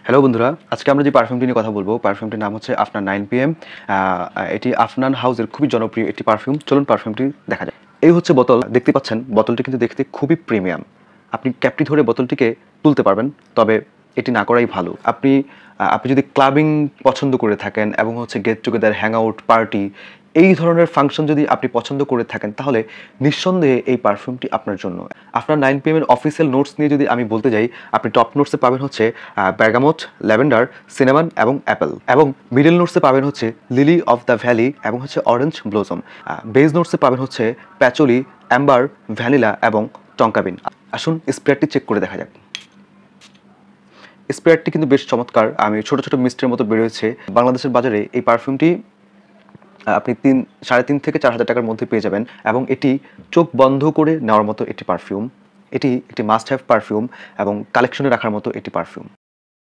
Hello বন্ধুরা, আজকে আমরা যে পারফিউমটি নিয়ে কথা বলবো, পারফিউমটির নাম হচ্ছে আফনান 9 PM। এটি আফনান হাউসের খুবই জনপ্রিয় একটি পারফিউম। চলুন পারফিউমটি দেখা যায়। এই হচ্ছে বোতল, দেখতে পাচ্ছেন বোতলটি কিন্তু দেখতে খুবই প্রিমিয়াম। আপনি ক্যাপটি ধরে বোতলটিকে তুলতে পারবেন, তবে এটি না করাই ভালো। আপনি যদি ক্লাবিং পছন্দ করে থাকেন এবং হচ্ছে get together, hang out, party এই ধরনের ফাংশন যদি আপনি পছন্দ করে থাকেন, তাহলে নিঃসন্দেহে এই পারফিউমটি আপনার জন্য। আপনার 9 PM এর অফিসিয়াল নোটস নিয়ে যদি আমি বলতে যাই, আপনি টপ নোটসে পাবেন হচ্ছে ব্যার্গামোট, ল্যাভেন্ডার, সিনামন এবং অ্যাপেল, এবং মিডল নোটসে পাবেন হচ্ছে লিলি অফ দ্য ভ্যালি এবং হচ্ছে অরেঞ্জ ব্লসম। বেজ নোটসে পাবেন হচ্ছে প্যাচোলি, অ্যাম্বার, ভ্যানিলা এবং টঙ্কাবিন। আসুন স্প্রেডটি চেক করে দেখা যাক। স্প্রেডটি কিন্তু বেশ চমৎকার। আমি ছোট ছোট মিস্টের মতো বেরোয়েছে। বাংলাদেশের বাজারে এই পারফিউমটি আপনি 3,500 থেকে 4,000 টাকার মধ্যে পেয়ে যাবেন, এবং এটি চোখ বন্ধ করে নেওয়ার মতো একটি পারফিউম। এটি একটি মাস্ট হ্যাভ পারফিউম এবং কালেকশনে রাখার মতো একটি পারফিউম।